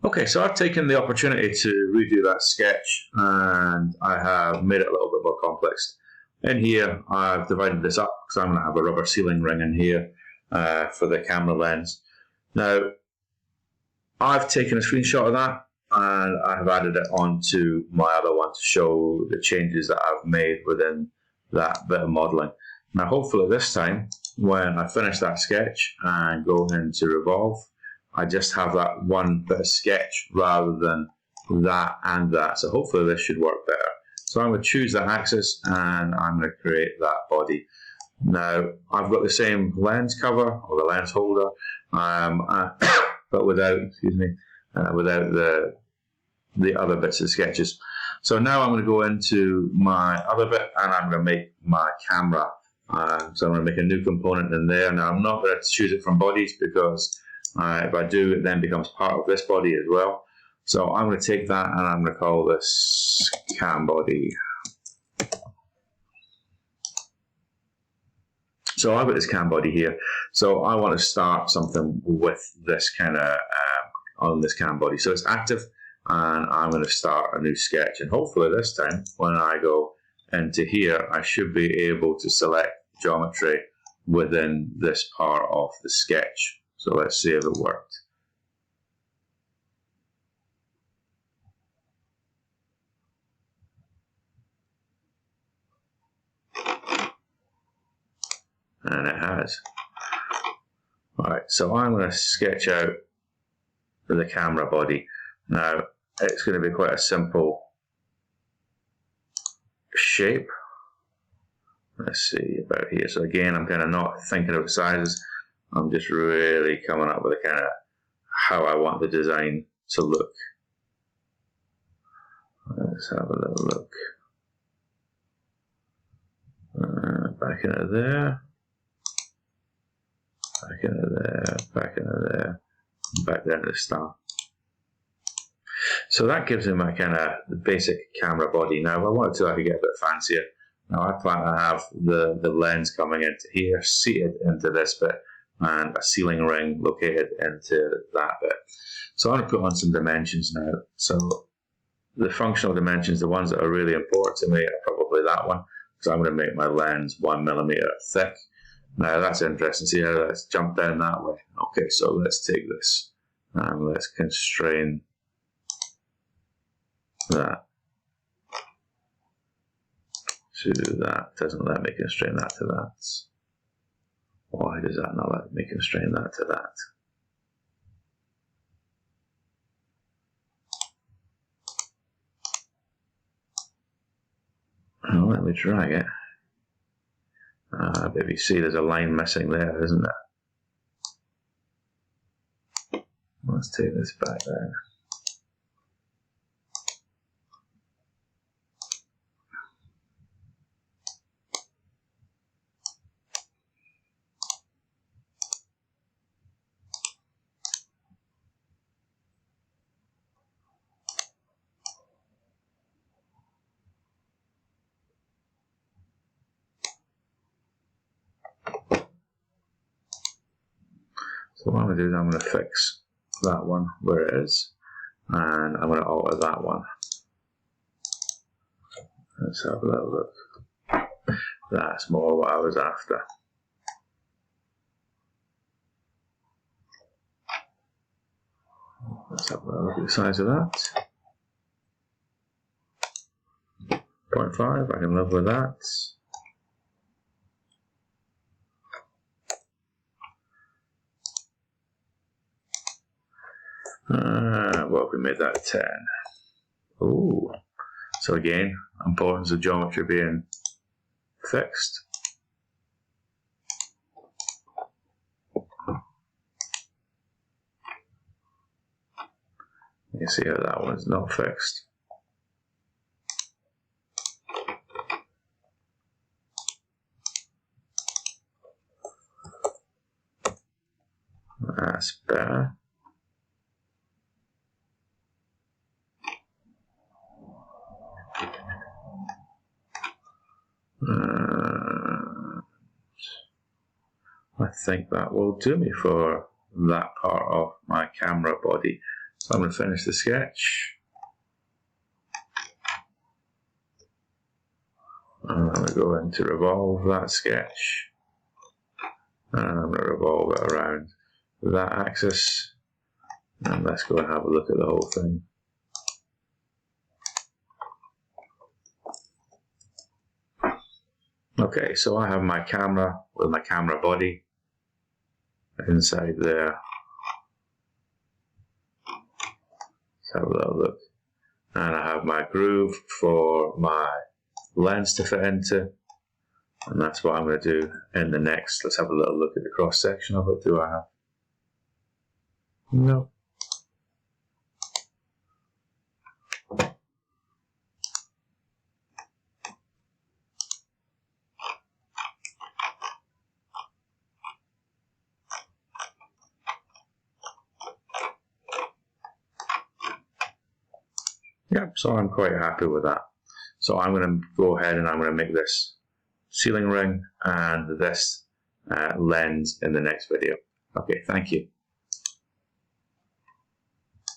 Okay, so I've taken the opportunity to redo that sketch and I have made it a little bit more complex. In here, I've divided this up because I'm going to have a rubber sealing ring in here for the camera lens. Now, I've taken a screenshot of that and I have added it onto my other one to show the changes that I've made within that bit of modelling. Now, hopefully this time, when I finish that sketch and go into Revolve, I just have that one bit of sketch rather than that and that. So hopefully this should work better. So I'm going to choose that axis and I'm going to create that body. Now I've got the same lens cover or the lens holder, but without, without the other bits of sketches. So now I'm going to go into my other bit and I'm going to make my camera. So I'm going to make a new component in there. Now I'm not going to choose it from bodies because if I do, it then becomes part of this body as well. So I'm going to take that and I'm going to call this cam body. So I've got this cam body here. So I want to start something with this kind of on this cam body. So it's active and I'm going to start a new sketch. And hopefully this time when I go into here, I should be able to select geometry within this part of the sketch. So let's see if it worked. And it has. Alright, so I'm going to sketch out the camera body. Now, it's going to be quite a simple shape. Let's see about here. So again, I'm kind of not thinking of sizes. I'm just really coming up with a kind of how I want the design to look. Let's have a little look. Back into there. Back into there. Back into there. Back down to the star. So that gives him a kind of the basic camera body. Now, if I wanted to, I could get a bit fancier. Now, I plan to have the lens coming into here, seated into this bit, and a sealing ring located into that bit. So I'm going to put on some dimensions now. So the functional dimensions, the ones that are really important to me, are probably that one. So I'm going to make my lens 1mm thick. Now that's interesting. See how that's jumped down that way. Okay, so let's take this and let's constrain that to that. Doesn't let me constrain that to that. Why does that not let me constrain that to that? Oh, let me drag it. But if you see, there's a line missing there, isn't there? Let's take this back there. So what I'm going to do is I'm going to fix that one where it is, and I'm going to alter that one. Let's have a little look. That's more what I was after. Let's have a little look at the size of that. 0.5, I can live with that. Well, we made that 10. Ooh. So again, importance of geometry being fixed. You see how that one's not fixed. That's better. I think that will do me for that part of my camera body. So I'm going to finish the sketch. And I'm going to go into revolve that sketch. And I'm going to revolve it around that axis. And let's go and have a look at the whole thing. Okay, so I have my camera with my camera body inside there. Let's have a little look. And I have my groove for my lens to fit into. And that's what I'm going to do in the next. Let's have a little look at the cross section of it. Do I have? No. Yep, so I'm quite happy with that. So I'm going to go ahead and I'm going to make this ceiling ring and this lens in the next video. Okay, thank you.